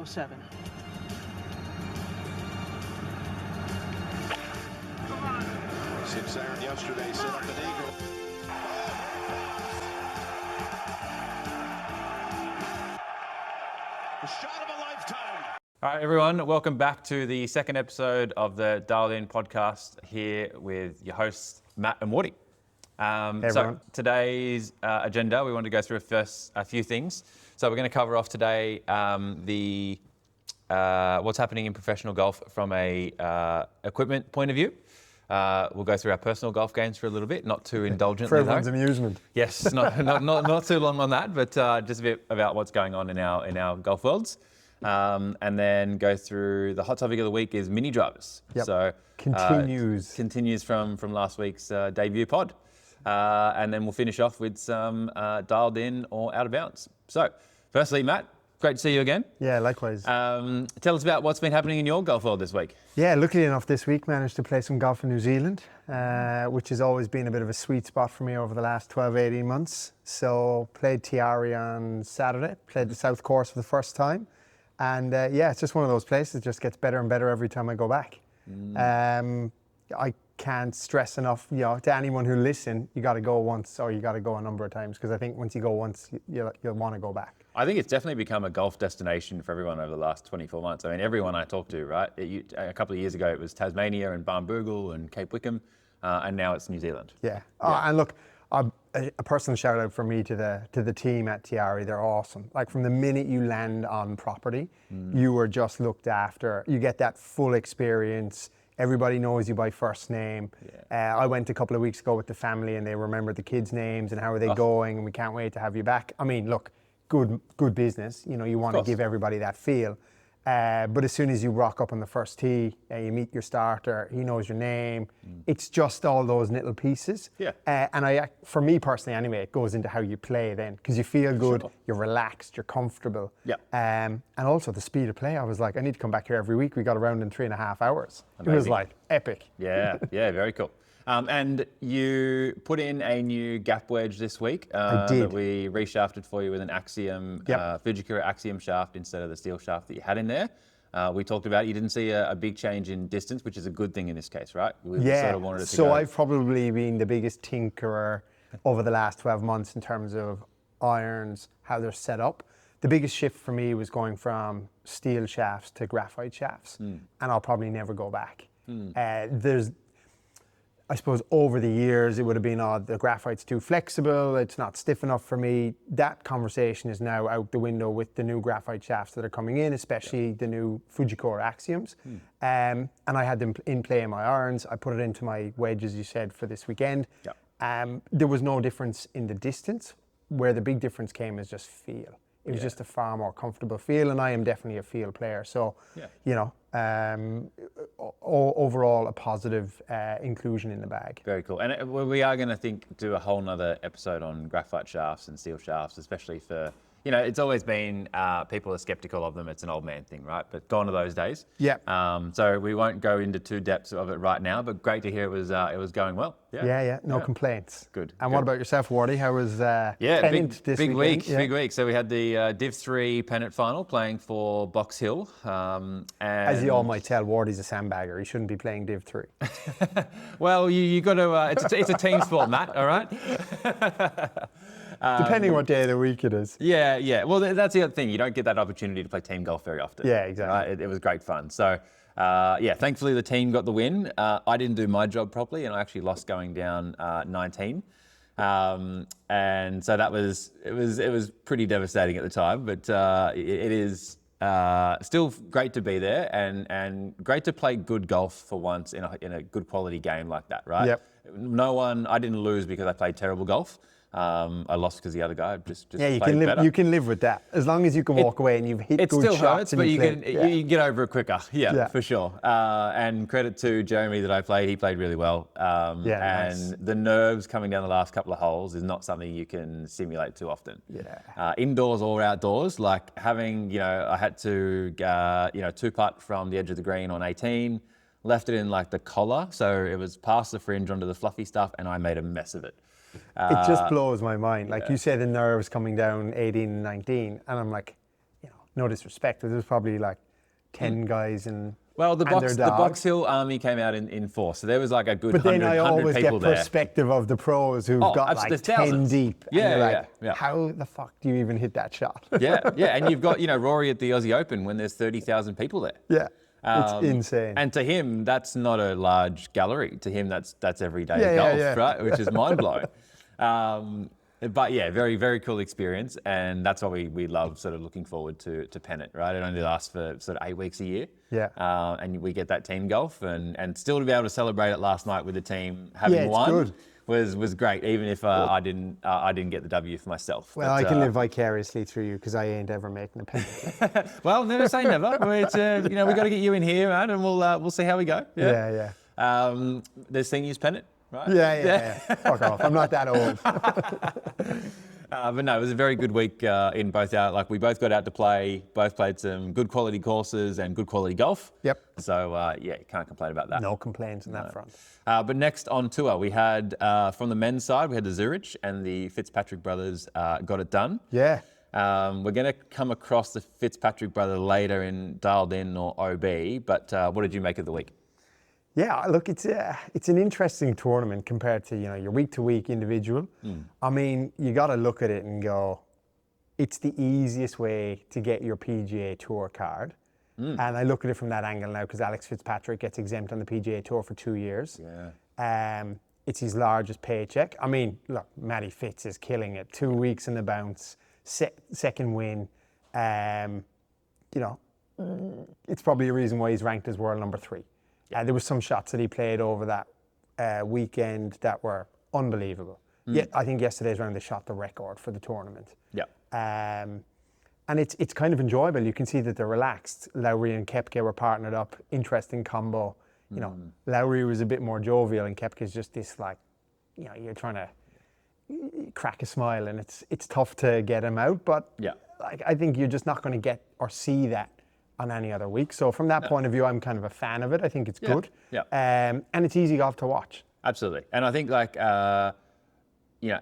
7. Since Aaron yesterday set up an eagle. The shot of a lifetime. All right, everyone, welcome back to the second episode of the Dialed In podcast here with your hosts, Matt and Woody. So today's agenda, we want to go through first a few things. So we're going to cover off today what's happening in professional golf from a equipment point of view. We'll go through our personal golf games for a little bit, not too indulgently for everyone's amusement. Yes, not too long on that, but just a bit about what's going on in our golf worlds. And then go through the hot topic of the week is mini drivers. Yep. So continues from last week's debut pod. And then we'll finish off with some dialed in or out of bounds. So firstly, Matt, great to see you again. Yeah, likewise. Tell us about what's been happening in your golf world this week. Yeah, luckily enough this week managed to play some golf in New Zealand, which has always been a bit of a sweet spot for me over the last 12, 18 months. So played Tiari on Saturday, played the South Course for the first time. And yeah, it's just one of those places that just gets better and better every time I go back. I can't stress enough, to anyone who listen, you got to go once or you got to go a number of times, because I think once you go once, you'll want to go back. I think it's definitely become a golf destination for everyone over the last 24 months. I mean, everyone I talk to, right? A couple of years ago, it was Tasmania and Barnbougle and Cape Wickham, and now it's New Zealand. Yeah. And look, a personal shout out from me to the team at Tiari. They're awesome. Like from the minute you land on property, you are just looked after. You get that full experience. Everybody knows you by first name. Yeah. I went a couple of weeks ago with the family and they remembered the kids' names and how are they going, and we can't wait to have you back. I mean, look, good business. You want to give everybody that feel. But as soon as you rock up on the first tee, you meet your starter, he knows your name. It's just all those little pieces. Yeah. And for me personally anyway, it goes into how you play then, because you feel good, you're relaxed, you're comfortable. Yeah. And also the speed of play, I was like, I need to come back here every week. We got around in 3.5 hours. Amazing. It was like epic. Yeah, very cool. And you put in a new gap wedge this week I did. That we reshafted for you with an Axiom, Fujikura Axiom shaft instead of the steel shaft that you had in there. We talked about it. You didn't see a big change in distance, which is a good thing in this case, right? We sort of wanted it to go. I've probably been the biggest tinkerer over the last 12 months in terms of irons, how they're set up. The biggest shift for me was going from steel shafts to graphite shafts, and I'll probably never go back. I suppose over the years it would have been, the graphite's too flexible, it's not stiff enough for me. That conversation is now out the window with the new graphite shafts that are coming in, especially the new Fujikura Axioms. And I had them in play in my irons. I put it into my wedge, as you said, for this weekend. There was no difference in the distance. Where the big difference came is just feel. It was just a far more comfortable feel, and I am definitely a feel player. So, overall a positive inclusion in the bag. Very cool. And we are going to do a whole nother episode on graphite shafts and steel shafts, especially for, it's always been, people are skeptical of them. It's an old man thing, right? But gone are those days. Yeah. So we won't go into too depths of it right now, but great to hear it was going well. Yeah. No complaints. Good. And what about yourself, Wardy? How was Pennant this big weekend? Big week. So we had the Div 3 Pennant final playing for Box Hill. And as you all might tell, Wardy's a sandbagger. He shouldn't be playing Div 3. Well, you got to. It's a team sport, Matt. All right. Depending what day of the week it is. Yeah. Well, that's the other thing. You don't get that opportunity to play team golf very often. Yeah, exactly. Right? It was great fun. So, thankfully the team got the win. I didn't do my job properly, and I actually lost going down 19. And so it was pretty devastating at the time. But it is still great to be there, and great to play good golf for once in a good quality game like that, right? Yep. I didn't lose because I played terrible golf. I lost because the other guy just you played can live. better. You can live with that as long as you can walk away and you've hit good shots. It still hurts, but you can get over it quicker. Yeah, for sure. And credit to Jeremy that I played. He played really well. Nice. The nerves coming down the last couple of holes is not something you can simulate too often. Yeah. Indoors or outdoors, like having I had to two putt from the edge of the green on 18. Left it in like the collar, so it was past the fringe onto the fluffy stuff, and I made a mess of it. It just blows my mind. Like you say, the nerves coming down 18 and 19, and I'm like, no disrespect, there was probably like 10 guys and Well, the and their Box dogs. Hill Army came out in force, so there was like a good But then 100, I 100 always people get there. perspective of the pros who've Oh, got absolutely, like there's 10 thousands. deep. Yeah, and you're yeah, like, yeah. how the fuck do you even hit that shot? Yeah, and you've got Rory at the Aussie Open when there's 30,000 people there. Yeah, it's insane. And to him, that's not a large gallery. To him, that's everyday Yeah, golf, yeah. right? Which is mind blowing. But yeah, very, very cool experience, and that's why we love sort of looking forward to Pennant, right? It only lasts for sort of 8 weeks a year. Yeah. And we get that team golf, and still to be able to celebrate it last night with the team having it's won good. was great, even if I didn't get the W for myself. Well, I can live vicariously through you because I ain't ever making a penalty. Well, never say never. It's, we got to get you in here, man, and we'll see how we go. Yeah. There's seniors pennant, right? Yeah. Fuck off. I'm not that old. But no, it was a very good week in both out. We both got out to play, both played some good quality courses and good quality golf. Yep. So you can't complain about that. No complaints on that front. But next on tour, we had from the men's side, we had the Zurich and the Fitzpatrick brothers got it done. Yeah. We're going to come across the Fitzpatrick brother later in Dialed In or OB, but what did you make of the week? Yeah, look, it's an interesting tournament compared to your week-to-week individual. I mean, you got to look at it and go, it's the easiest way to get your PGA Tour card. And I look at it from that angle now because Alex Fitzpatrick gets exempt on the PGA Tour for 2 years. Yeah. It's his largest paycheck. I mean, look, Matty Fitz is killing it. 2 weeks in the bounce, second win. It's probably a reason why he's ranked as world number 3. There was some shots that he played over that weekend that were unbelievable. Yeah, I think yesterday's round they shot the record for the tournament. Yeah. And it's kind of enjoyable. You can see that they're relaxed. Lowry and Koepka were partnered up. Interesting combo. Lowry was a bit more jovial, and Koepka's just this you're trying to crack a smile, and it's tough to get him out. But I think you're just not going to get or see that on any other week. So from that point of view, I'm kind of a fan of it. I think it's good. Yeah. And it's easy golf to watch. Absolutely. And I think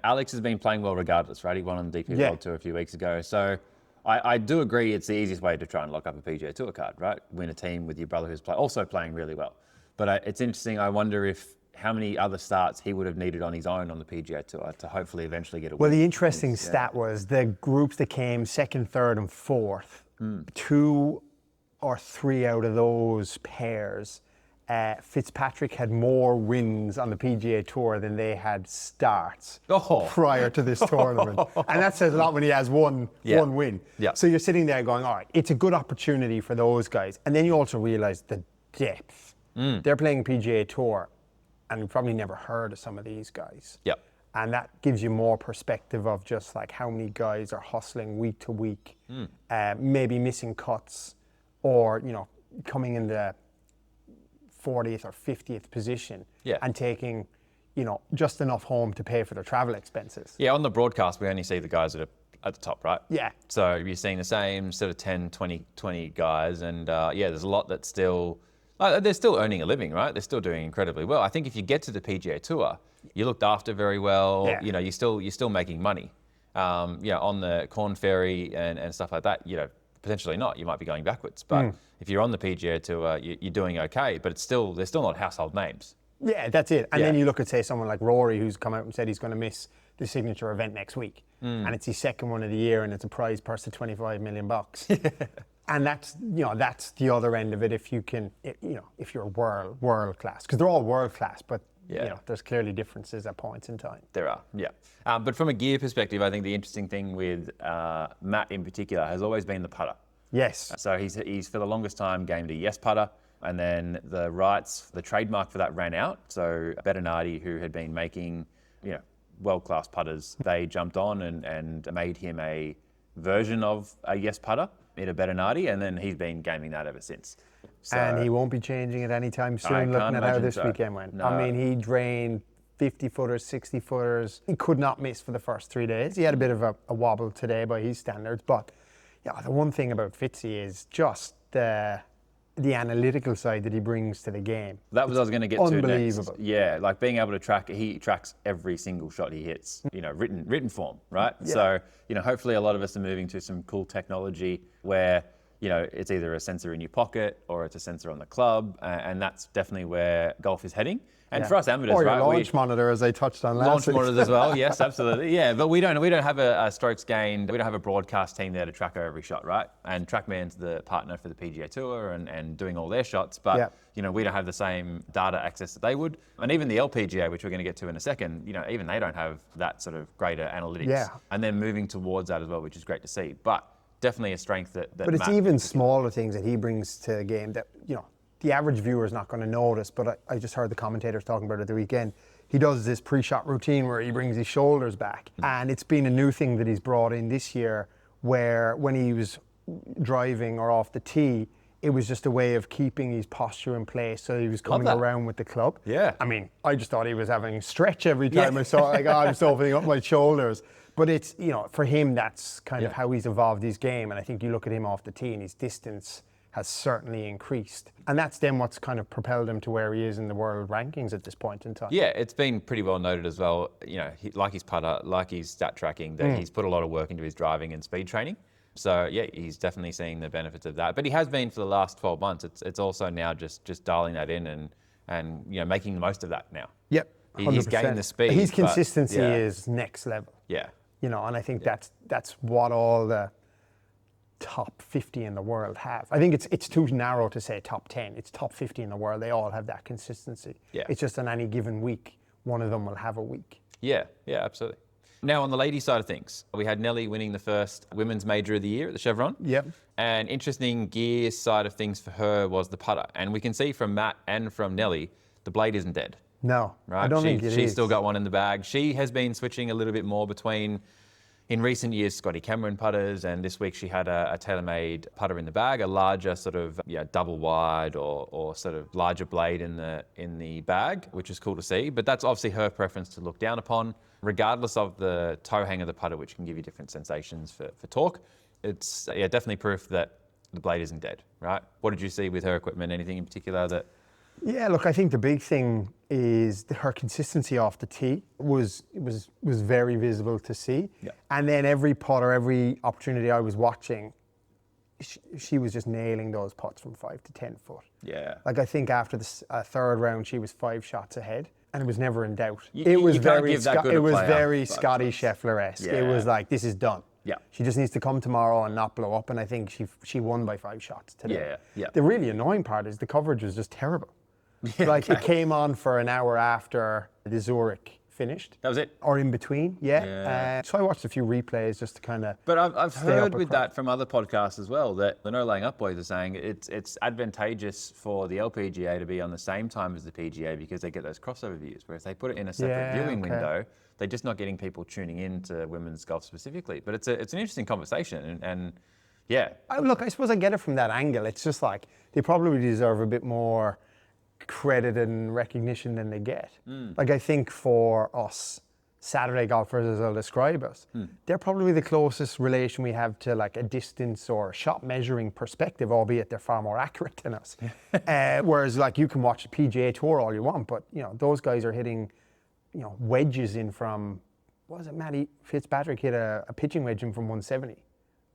Alex has been playing well regardless, right? He won on the DP World Tour a few weeks ago. So I do agree it's the easiest way to try and lock up a PGA Tour card, right? Win a team with your brother who's also playing really well. But it's interesting. I wonder how many other starts he would have needed on his own on the PGA Tour to hopefully eventually get a win. Well, the interesting stat was the groups that came second, third, and fourth, 2 or 3 out of those pairs, Fitzpatrick had more wins on the PGA Tour than they had starts prior to this tournament. And that says a lot when he has one win. Yeah. So you're sitting there going, all right, it's a good opportunity for those guys. And then you also realize the depth. They're playing PGA Tour, and you've probably never heard of some of these guys. Yep. And that gives you more perspective of just how many guys are hustling week to week, maybe missing cuts, or coming in the 40th or 50th position and taking just enough home to pay for their travel expenses. Yeah, on the broadcast we only see the guys that are at the top, right? Yeah. So you're seeing the same sort of 10, 20 guys, and there's a lot that's still they're still earning a living, right? They're still doing incredibly well. I think if you get to the PGA Tour, you're looked after very well. Yeah. You're still making money. On the Corn Ferry and stuff like that, potentially not. You might be going backwards. But if you're on the PGA Tour, you're doing okay. But they're still not household names. Yeah, that's it. And then you look at, say, someone like Rory, who's come out and said he's going to miss the signature event next week. And it's his second one of the year, and it's a prize purse of $25 million. And that's the other end of it. If you can, if you're world class, because they're all world class, but there's clearly differences at points in time. There are, yeah. But from a gear perspective, I think the interesting thing with Matt in particular has always been the putter. Yes. So he's for the longest time gamed a yes putter, and then the trademark for that ran out. So Bettinardi, who had been making, world-class putters, they jumped on and made him a version of a yes putter in a Bettinardi, and then he's been gaming that ever since. So, and he won't be changing it anytime soon, looking at how this weekend went. No. I mean, he drained 50-footers, 60-footers. He could not miss for the first 3 days. He had a bit of a wobble today by his standards, but the one thing about Fitzy is just the the analytical side that he brings to the game. That was what I was going to get to next. Unbelievable. Yeah, like being able to track, he tracks every single shot he hits, written form, right? Yeah. So, hopefully a lot of us are moving to some cool technology where, it's either a sensor in your pocket or it's a sensor on the club, and that's definitely where golf is heading. And for us amateurs, or your right? launch monitor, as I touched on last Launch week. monitors as well, yes, absolutely. Yeah, but we don't have a strokes gained, we don't have a broadcast team there to track every shot, right? And TrackMan's the partner for the PGA Tour and doing all their shots, but we don't have the same data access that they would. And even the LPGA, which we're going to get to in a second, even they don't have that sort of greater analytics. Yeah. And they're moving towards that as well, which is great to see. But definitely a strength that But it's even smaller things that he brings to the game that, the average viewer is not going to notice. But I just heard the commentators talking about it the weekend. He does this pre-shot routine where he brings his shoulders back. And it's been a new thing that he's brought in this year, where when he was driving or off the tee, it was just a way of keeping his posture in place. So he was coming around with the club. Yeah. I mean, I just thought he was having stretch every time I saw it. I'm just opening up my shoulders. But it's, for him, that's kind of how he's evolved his game. And I think you look at him off the tee and his distance has certainly increased. And that's then what's kind of propelled him to where he is in the world rankings at this point in time. Yeah, it's been pretty well noted as well, like his putter, like his stat tracking, that he's put a lot of work into his driving and speed training. So yeah, he's definitely seeing the benefits of that. But he has been for the last 12 months. It's also now just dialing that in and making the most of that now. Yep. 100%. He's gained the speed. His consistency is next level. Yeah. And I think that's what all the top 50 in the world have. I think it's too narrow to say top 10. It's top 50 in the world. They all have that consistency. Yeah. It's just on any given week, one of them will have a week. Yeah, absolutely. Now, on the ladies' side of things, we had Nelly winning the first women's major of the year at the Chevron. Yep. And interesting gear side of things for her was the putter. And we can see from Matt and from Nelly, the blade isn't dead. No, right? I don't think it is. She's still got one in the bag. She has been switching a little bit more between, in recent years, Scotty Cameron putters, and this week she had a TaylorMade putter in the bag, a larger sort of double wide or sort of larger blade in the bag, which is cool to see. But that's obviously her preference to look down upon, regardless of the toe hang of the putter, which can give you different sensations for torque. It's definitely proof that the blade isn't dead, right? What did you see with her equipment? Anything in particular that? Yeah, look, I think the big thing is her consistency off the tee was very visible to see. Yeah. And then every putter, every opportunity I was watching, she was just nailing those putts from 5 to 10 foot. Yeah. Like I think after the third round, she was 5 shots ahead, and it was never in doubt. It was very Scotty Scheffler-esque. Yeah. It was like, this is done. Yeah. She just needs to come tomorrow and not blow up, and I think she won by 5 shots today. Yeah. The really annoying part is the coverage was just terrible. Yeah, like it came on for an hour after the Zurich finished. That was it. Or in between, so I watched a few replays just to kind of. But I've heard with that from other podcasts as well that the No Laying Up boys are saying it's advantageous for the LPGA to be on the same time as the PGA because they get those crossover views. Where if they put it in a separate viewing window, they're just not getting people tuning in to women's golf specifically. But it's an interesting conversation and yeah. Look, I suppose I get it from that angle. It's just like they probably deserve a bit more credit and recognition than they get. Like I think for us Saturday golfers, as I'll describe us, they're probably the closest relation we have to like a distance or shot measuring perspective, albeit they're far more accurate than us. Whereas like you can watch the PGA Tour all you want, but those guys are hitting wedges in from, what was it, Matty Fitzpatrick hit a pitching wedge in from 170.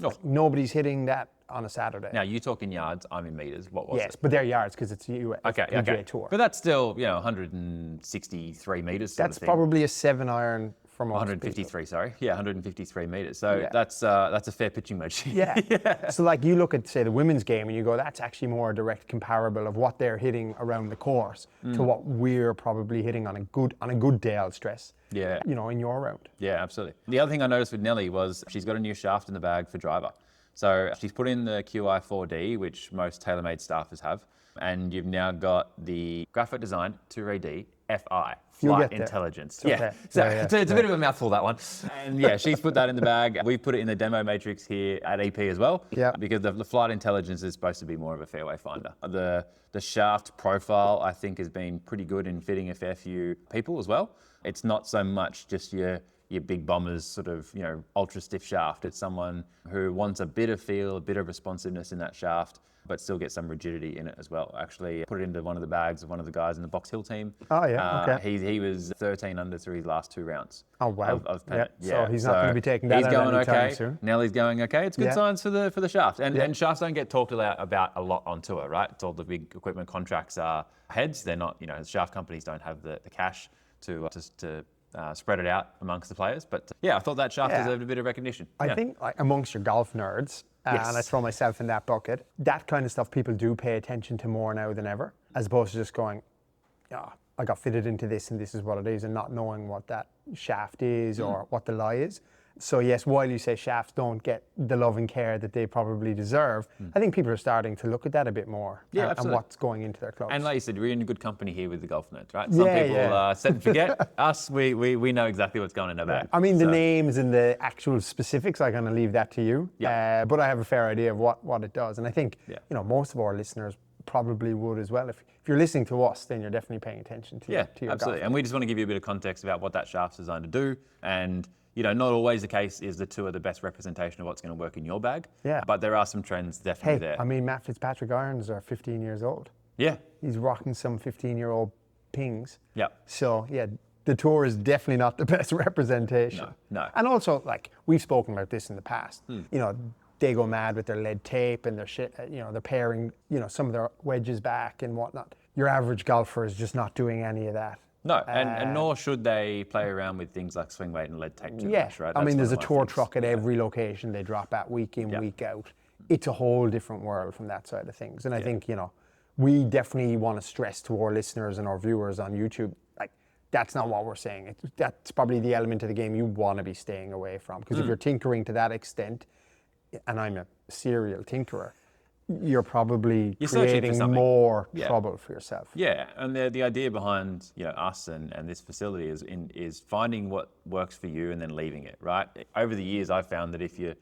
Like, nobody's hitting that on a Saturday. Now, you talk in yards, I'm in meters. What was it? Yes, but they're yards because it's PGA Tour. But that's still, 163 meters. That's probably a 7-iron from 153, sorry. Yeah, 153 meters. So that's a fair pitching wedge. Yeah. So like you look at, say, the women's game and you go, that's actually more a direct comparable of what they're hitting around the course to what we're probably hitting on a good day, I'll stress. Yeah. In your round. Yeah, absolutely. The other thing I noticed with Nelly was she's got a new shaft in the bag for driver. So she's put in the QI4D, which most TaylorMade staffers have, and you've now got the Graphite Design 2RD FI, Flight Intelligence. Okay. So it's a bit of a mouthful, that one. And she's put that in the bag. We've put it in the demo matrix here at EP as well, because the Flight Intelligence is supposed to be more of a fairway finder. The shaft profile, I think, has been pretty good in fitting a fair few people as well. It's not so much just your big bombers sort of, ultra stiff shaft. It's someone who wants a bit of feel, a bit of responsiveness in that shaft, but still get some rigidity in it as well. Actually, put it into one of the bags of one of the guys in the Box Hill team. Oh, yeah, okay. He was 13 under through his last 2 rounds. Oh, wow. Of pennant. So he's not going to be taking that he's out going anytime okay. soon. Nelly's going okay. It's good Yeah. signs for the shaft. And shafts don't get talked about a lot on tour, right? It's all the big equipment contracts are heads. They're not, shaft companies don't have the cash to spread it out amongst the players. But yeah, I thought that shaft deserved a bit of recognition. I think amongst your golf nerds, and I throw myself in that bucket, that kind of stuff people do pay attention to more now than ever, as opposed to just going, I got fitted into this and this is what it is, and not knowing what that shaft is or what the lie is. So yes, while you say shafts don't get the love and care that they probably deserve, I think people are starting to look at that a bit more and what's going into their clubs. And like you said, we're in good company here with the golf nerds, right? Some people set and forget. Us, we know exactly what's going in our bag. I mean, the names and the actual specifics, I'm going to leave that to you. Yeah. But I have a fair idea of what it does. And I think, most of our listeners probably would as well. If you're listening to us, then you're definitely paying attention to your absolutely. golf. And we just want to give you a bit of context about what that shaft's designed to do. And not always the case is the tour the best representation of what's going to work in your bag. Yeah. But there are some trends definitely there. I mean, Matt Fitzpatrick irons are 15 years old. Yeah. He's rocking some 15-year-old pings. Yeah. So, the tour is definitely not the best representation. No. And also, we've spoken about this in the past. They go mad with their lead tape and their shit, they're pairing, some of their wedges back and whatnot. Your average golfer is just not doing any of that. No, and nor should they play around with things like swing weight and lead tape too much, right? I mean, there's a tour truck at every location they drop at week in, week out. It's a whole different world from that side of things. And I think, we definitely want to stress to our listeners and our viewers on YouTube, that's not what we're saying. That's probably the element of the game you want to be staying away from. Because if you're tinkering to that extent, and I'm a serial tinkerer, you're probably creating more trouble for yourself. Yeah, and the idea behind us and this facility is finding what works for you and then leaving it, right? Over the years, I've found that if you're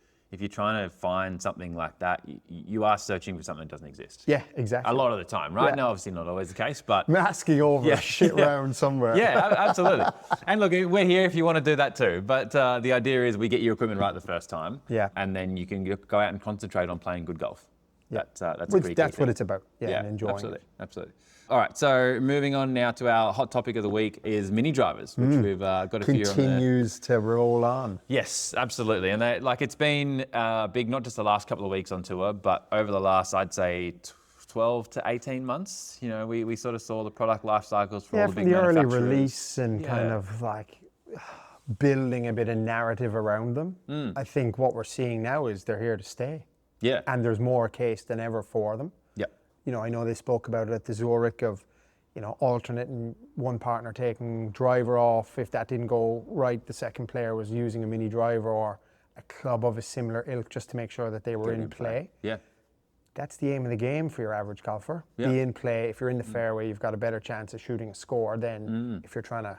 trying to find something like that, you are searching for something that doesn't exist. Yeah, exactly. A lot of the time, right? Now, obviously not always the case, but... Masking over a shit round somewhere. Yeah, absolutely. And look, we're here if you want to do that too. But the idea is we get your equipment right the first time. Yeah. And then you can go out and concentrate on playing good golf. Yeah. That's a pretty That's key what thing. it's about. Yeah, and enjoying it. Absolutely. All right, so moving on now to our hot topic of the week is mini drivers, which we've got a few on there. Continues to roll on. Yes, absolutely. And it's been big, not just the last couple of weeks on tour, but over the last, I'd say, 12 to 18 months. We sort of saw the product life cycles for all the big manufacturers. Yeah, from the early release and kind of building a bit of narrative around them. I think what we're seeing now is they're here to stay. Yeah. And there's more case than ever for them. Yeah. I know they spoke about it at the Zurich of, alternating one partner taking driver off. If that didn't go right, the second player was using a mini driver or a club of a similar ilk just to make sure that they were in play. Yeah. That's the aim of the game for your average golfer. Yeah. Be in play. If you're in the fairway, you've got a better chance of shooting a score than if you're trying to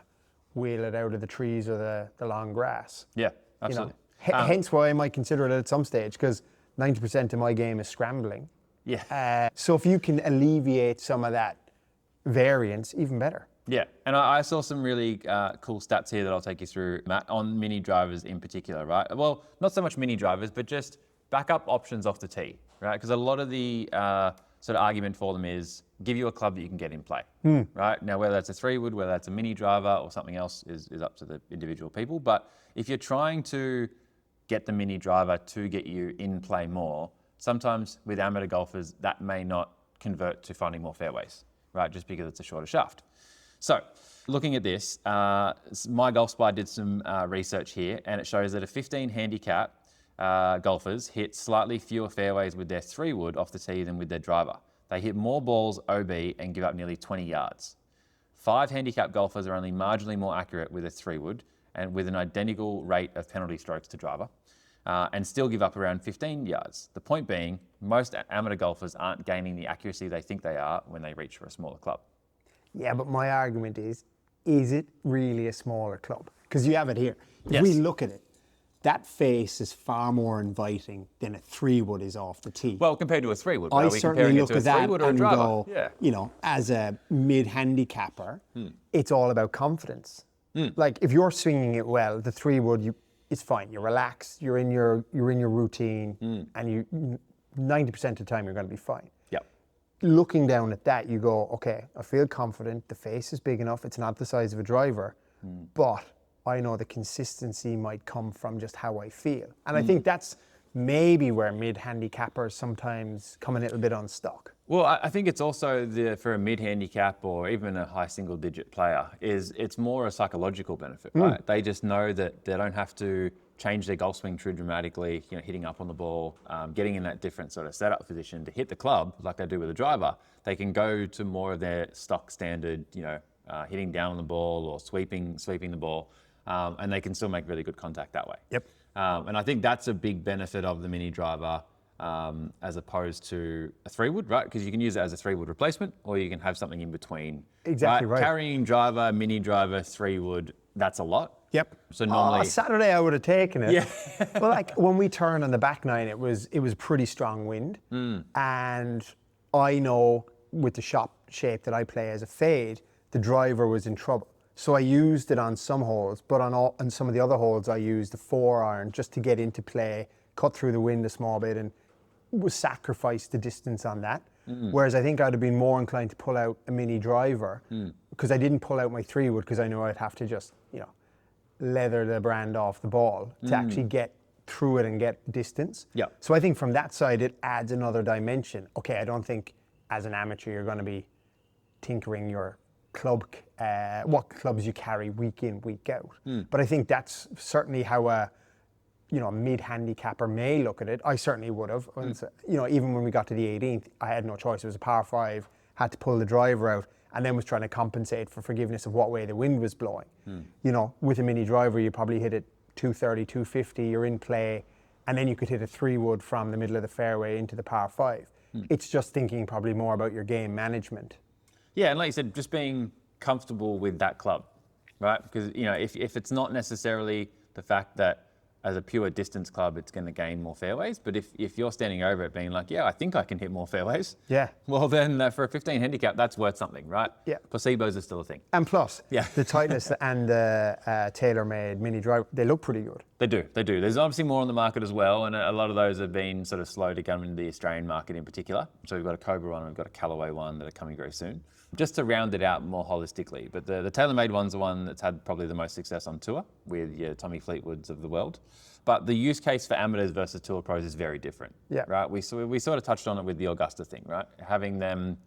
wheel it out of the trees or the long grass. Yeah, absolutely. Hence why I might consider it at some stage, because 90% of my game is scrambling. Yeah. So if you can alleviate some of that variance, even better. Yeah, and I saw some really cool stats here that I'll take you through, Matt, on mini drivers in particular, right? Well, not so much mini drivers, but just backup options off the tee, right? Because a lot of the sort of argument for them is give you a club that you can get in play, right? Now, whether that's a 3-wood, whether that's a mini driver or something else is up to the individual people. But if you're trying to get the mini driver to get you in play more, sometimes with amateur golfers, that may not convert to finding more fairways, right? Just because it's a shorter shaft. So looking at this, My Golf Spy did some research here, and it shows that a 15 handicap golfers hit slightly fewer fairways with their 3-wood off the tee than with their driver. They hit more balls OB and give up nearly 20 yards. 5 handicap golfers are only marginally more accurate with a 3-wood and with an identical rate of penalty strokes to driver. And still give up around 15 yards. The point being, most amateur golfers aren't gaining the accuracy they think they are when they reach for a smaller club. Yeah, but my argument is it really a smaller club? Because you have it here. If we look at it, that face is far more inviting than a 3-wood is off the tee. Well, compared to a 3-wood, I certainly look at that and go, as a Hmm. mid-handicapper, it's all about confidence. Like if you're swinging it well, the 3-wood, it's fine. You're relaxed. You're in your routine, and 90% of the time you're going to be fine. looking down at that, you go, okay, I feel confident. The face is big enough. It's not the size of a driver, but I know the consistency might come from just how I feel. And I think that's maybe where mid-handicappers sometimes come a little bit unstuck. Well, I think it's also for a mid-handicap or even a high single-digit player, it's more a psychological benefit, right? They just know that they don't have to change their golf swing too dramatically, hitting up on the ball, getting in that different sort of setup position to hit the club like they do with a driver. They can go to more of their stock standard, hitting down on the ball or sweeping the ball, and they can still make really good contact that way. Yep. And I think that's a big benefit of the mini driver as opposed to a 3-wood, right? Because you can use it as a 3-wood replacement, or you can have something in between. Exactly right. Carrying driver, mini driver, 3-wood, that's a lot. Yep. So normally Saturday I would have taken it. Yeah. Well, like when we turned on the back nine, it was pretty strong wind, and I know with the shot shape that I play as a fade, the driver was in trouble. So I used it on some holes, but on some of the other holes I used the 4-iron just to get into play, cut through the wind a small bit, and was sacrificed the distance on that. Whereas I think I'd have been more inclined to pull out a mini driver because I didn't pull out my 3-wood because I knew I'd have to just leather the brand off the ball to actually get through it and get distance. Yeah. So I think from that side it adds another dimension. Okay, I don't think as an amateur you're going to be tinkering your club, what clubs you carry week in, week out. But I think that's certainly how a mid-handicapper may look at it. I certainly would have. Even when we got to the 18th, I had no choice. It was a par 5, had to pull the driver out, and then was trying to compensate for forgiveness of what way the wind was blowing. With a mini driver, you probably hit it 230, 250, you're in play, and then you could hit a 3-wood from the middle of the fairway into the par 5. It's just thinking probably more about your game management. Yeah, and like you said, just being comfortable with that club, right? Because, if it's not necessarily the fact that as a pure distance club, it's going to gain more fairways. But if you're standing over it being like, yeah, I think I can hit more fairways. Yeah. Well, then for a 15 handicap, that's worth something, right? Yeah. Placebos are still a thing. And plus, Yeah. the Titleist and the tailor-made mini driver, they look pretty good. They do. There's obviously more on the market as well, and a lot of those have been sort of slow to come into the Australian market in particular. So we've got a Cobra one and we've got a Callaway one that are coming very soon. Just to round it out more holistically, but the tailor-made one's the one that's had probably the most success on tour with your Tommy Fleetwoods of the world. But the use case for amateurs versus tour pros is very different. Yeah. Right. We sort of touched on it with the Augusta thing, right? Having them,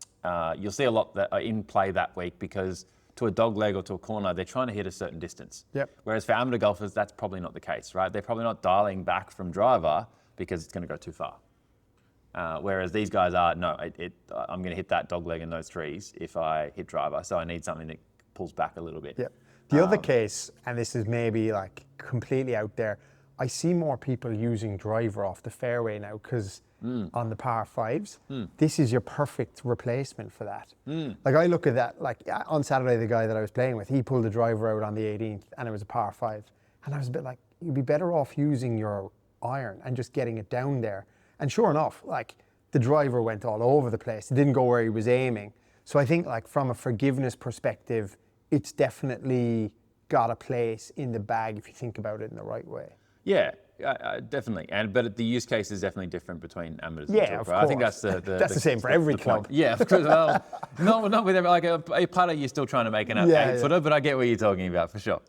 you'll see a lot that are in play that week because to a dog leg or to a corner, they're trying to hit a certain distance. Yep. Whereas for amateur golfers, that's probably not the case, right? They're probably not dialing back from driver because it's going to go too far. Whereas these guys are, no, I'm going to hit that dog leg in those trees if I hit driver. So I need something that pulls back a little bit. Yep. The other case, and this is maybe like completely out there, I see more people using driver off the fairway now because on the par 5s, this is your perfect replacement for that. Like I look at that, like on Saturday, the guy that I was playing with, he pulled the driver out on the 18th and it was a par 5. And I was a bit like, you'd be better off using your iron and just getting it down there. And sure enough, like the driver went all over the place. It didn't go where he was aiming. So I think like from a forgiveness perspective, it's definitely got a place in the bag if you think about it in the right way. Yeah, definitely. But the use case is definitely different between amateurs and Yeah, tour of pro. course. I think that's That's the same for every club. Point. Yeah, of course. Well, not with every, like a putter, you're still trying to make an 8-footer, but I get what you're talking about for sure.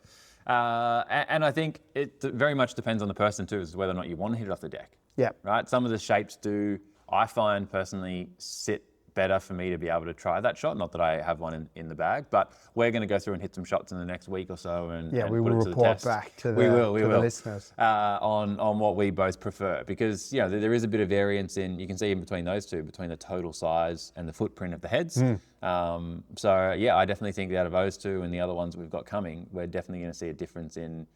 And I think it very much depends on the person too, as to whether or not you want to hit it off the deck. Yeah. Right. Some of the shapes do, I find personally, sit better for me to be able to try that shot. Not that I have one in the bag, but we're going to go through and hit some shots in the next week or so. And we put will it to report the test. back to the, the listeners on what we both prefer, because there is a bit of variance in, you can see in between those two, between the total size and the footprint of the heads. So yeah, I definitely think out of those two and the other ones we've got coming, we're definitely going to see a difference in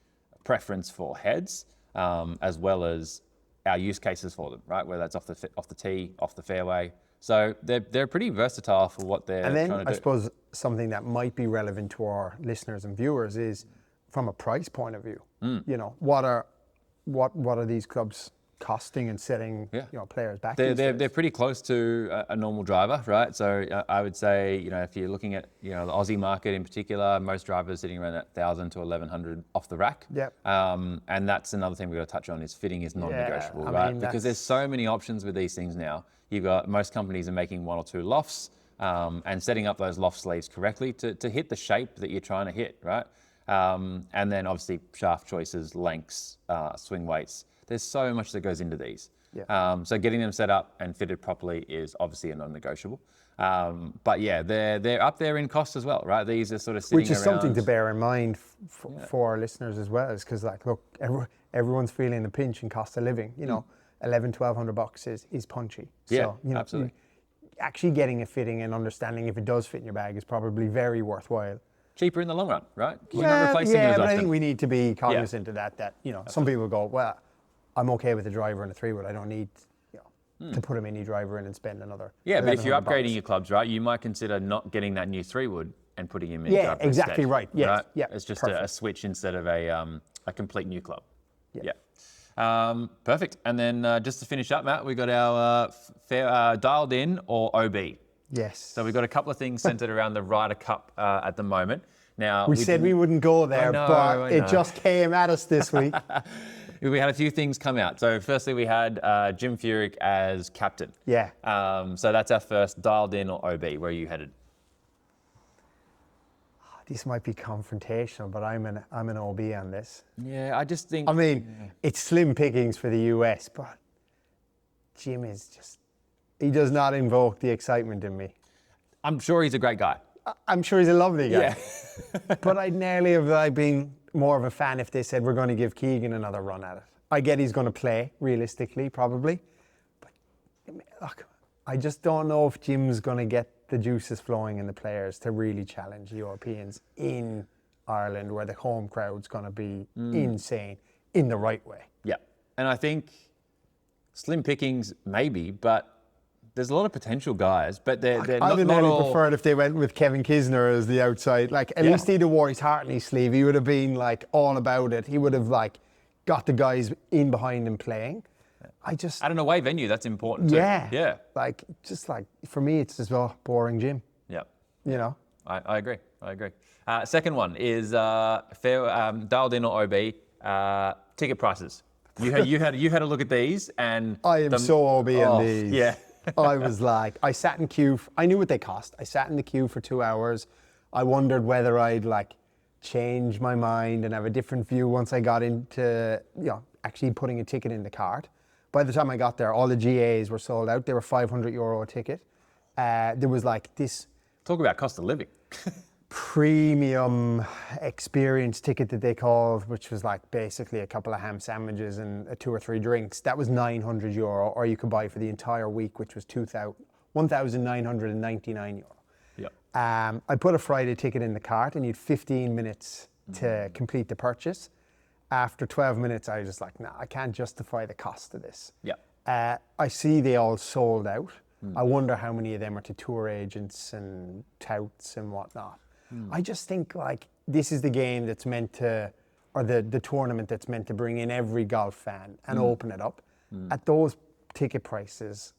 preference for heads, as well as our use cases for them, right? Whether that's off the tee, off the fairway. So they're pretty versatile for what they're trying to do. And then I suppose something that might be relevant to our listeners and viewers is from a price point of view. What are these clubs costing and setting players back. They're pretty close to a normal driver, right? So I would say, if you're looking at the Aussie market in particular, most drivers sitting around that 1,000 to 1,100 off the rack. Yep. And that's another thing we've got to touch on is fitting is non-negotiable, right? Because there's so many options with these things now. You've got most companies are making 1 or 2 lofts and setting up those loft sleeves correctly to hit the shape that you're trying to hit, right? And then obviously shaft choices, lengths, swing weights. There's so much that goes into these. Yeah. So getting them set up and fitted properly is obviously a non-negotiable. But yeah, they're up there in cost as well, right? These are sort of sitting Which is around. something to bear in mind for our listeners as well, is because look, everyone's feeling the pinch in cost of living. $1,100-1,200 is punchy. Yeah, so, absolutely. Actually getting a fitting and understanding if it does fit in your bag is probably very worthwhile. Cheaper in the long run, right? You're not replacing it as but often. I think we need to be cognizant of that. Some people go, well, I'm okay with a driver and a 3-wood. I don't need to put a mini driver in and spend another. Yeah, but if you're upgrading $1,100. your clubs, right, you might consider not getting that new 3-wood and putting in mini driver exactly instead, right. Yes. Right? Yeah, it's just perfect. a switch instead of a complete new club. Yeah. Perfect. And then just to finish up, Matt, we got our dialed in or OB. Yes. So we've got a couple of things centered around the Ryder Cup at the moment. Now we said we wouldn't go there, but it just came at us this week. We had a few things come out. So firstly, we had Jim Furyk as captain. Yeah. So that's our first dialed in or OB. Where are you headed? This might be confrontational, but I'm an OB on this. Yeah, I just think. I mean, it's slim pickings for the US, but Jim is he does not invoke the excitement in me. I'm sure he's a great guy. I'm sure he's a lovely guy. Yeah. But I'd nearly have been more of a fan if they said we're going to give Keegan another run at it. I get he's going to play, realistically, probably. But look, I just don't know if Jim's going to get the juices flowing in the players to really challenge Europeans in Ireland, where the home crowd's going to be insane in the right way. Yeah. And I think slim pickings, maybe, but there's a lot of potential guys, but they're I would not nearly all... prefer it if they went with Kevin Kisner as the outside. At least he'd have wore his heart in his sleeve. He would have been all about it. He would have got the guys in behind him playing. At an away venue, that's important too. Yeah. Yeah. For me, it's just boring Jim. Yeah. I agree. Second one is dialed in or OB, ticket prices. You had a look at these, and I am so OB on these. Yeah. I was I sat in queue. I knew what they cost. I sat in the queue for 2 hours. I wondered whether I'd change my mind and have a different view once I got into actually putting a ticket in the cart. By the time I got there, all the GAs were sold out. They were €500 a ticket. There was this. Talk about cost of living. Premium experience ticket that they called, which was basically a couple of ham sandwiches and 2 or 3 drinks. That was €900, or you could buy for the entire week, which was €1,999. Yep. I put a Friday ticket in the cart, and you had 15 minutes to complete the purchase. After 12 minutes, I was just nah, I can't justify the cost of this. Yeah. I see they all sold out. I wonder how many of them are to tour agents and touts and whatnot. I just think this is the game that's meant to, or the tournament that's meant to bring in every golf fan and open it up. At those ticket prices,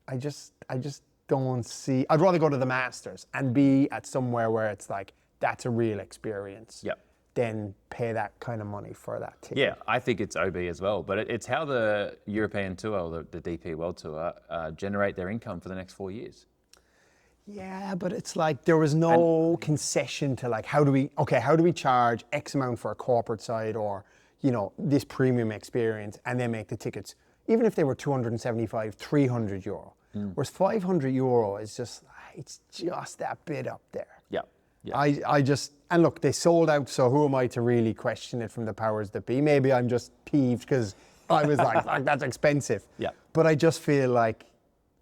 I just don't see. I'd rather go to the Masters and be at somewhere where it's that's a real experience. Yep. Than pay that kind of money for that ticket. Yeah, I think it's OB as well, but it's how the European Tour, or the DP World Tour, generate their income for the next 4 years. Yeah, but it's there was no concession to how do we charge X amount for a corporate side, or this premium experience, and then make the tickets, even if they were €275, €300. Whereas €500 is it's just that bit up there. Yeah. And look, they sold out, so who am I to really question it from the powers that be? Maybe I'm just peeved because I was that's expensive. Yeah. But I just feel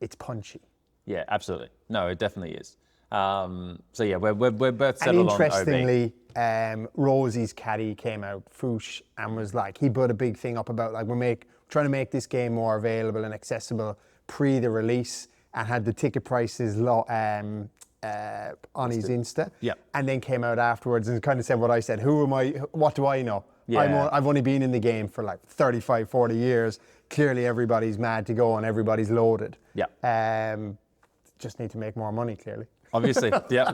it's punchy. Yeah, absolutely. No, it definitely is. So yeah, we're both settled on OB. And interestingly, Rosie's caddy came out, Foosh, and was he put a big thing up about we're trying to make this game more available and accessible pre the release, and had the ticket prices on his Insta, Yep. and then came out afterwards and kind of said what I said. Who am I? What do I know? Yeah. I've only been in the game for like 35, 40 years. Clearly, everybody's mad to go and everybody's loaded. Yeah. Just need to make more money, clearly. Obviously, yeah.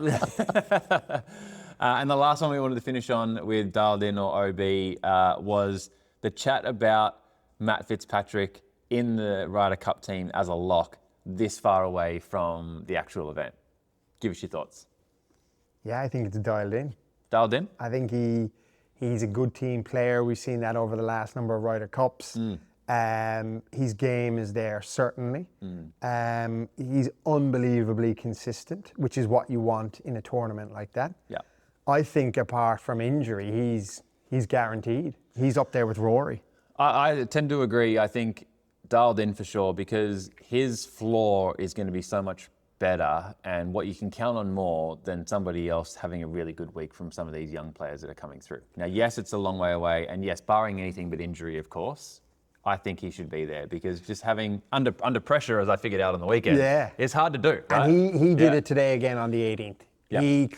And the last one we wanted to finish on with Dialed In or OB was the chat about Matt Fitzpatrick in the Ryder Cup team as a lock this far away from the actual event. Give us your thoughts. Yeah, I think it's dialed in. Dialed in? I think he's a good team player. We've seen that over the last number of Ryder Cups. His game is there, certainly. He's unbelievably consistent, which is what you want in a tournament like that. Yeah. I think apart from injury, he's guaranteed. He's up there with Rory. I tend to agree. I think dialed in for sure, because his floor is going to be so much better and what you can count on more than somebody else having a really good week from some of these young players that are coming through. Now, yes, it's a long way away, and yes, barring anything but injury, of course, I think he should be there, because just having under pressure, as I figured out on the weekend, it's hard to do. Right? And he did it today again on the 18th. Yeah. He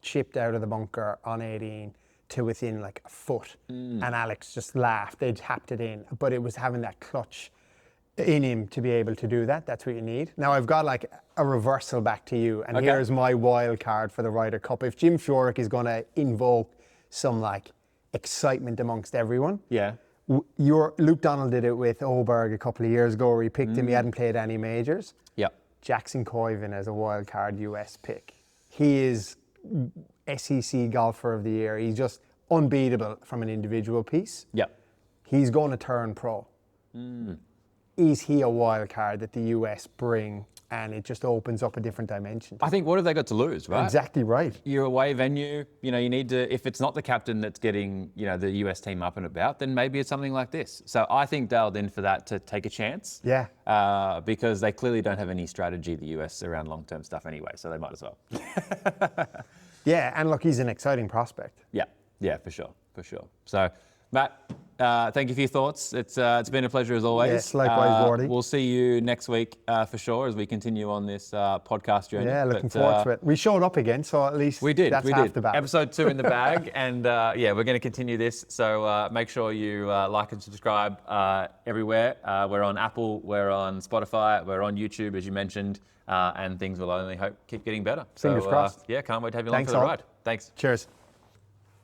chipped out of the bunker on 18 to within like a foot, and Alex just laughed. They tapped it in, but it was having that clutch in him to be able to do that. That's what you need. Now I've got like a reversal back to you, and here's my wild card for the Ryder Cup. If Jim Furyk is going to invoke some like excitement amongst everyone, Luke Donald did it with Oberg a couple of years ago, where he picked him. He hadn't played any majors. Jackson Coyven as a wild card US pick. He is SEC golfer of the year. He's just unbeatable from an individual piece. He's going to turn pro. Is he a wild card that the US bring, and it just opens up a different dimension? I think, what have they got to lose, right? Exactly right. You're away venue, you need to, if it's not the captain that's getting, the US team up and about, then maybe it's something like this. So I think dialed in for that to take a chance. Because they clearly don't have any strategy, the US, around long-term stuff anyway, so they might as well. And look, he's an exciting prospect. Yeah, for sure. So, Matt, thank you for your thoughts. It's been a pleasure as always. Yes, likewise, Gordy. We'll see you next week for sure, as we continue on this podcast journey. Yeah, looking forward to it. We showed up again, so at least that's half the battle. Episode 2 in the bag, and we're going to continue this. So make sure you like and subscribe everywhere. We're on Apple, we're on Spotify, we're on YouTube, as you mentioned, and things will only keep getting better. Fingers crossed. Can't wait to have you along Thanks for the all. ride. Thanks. Cheers.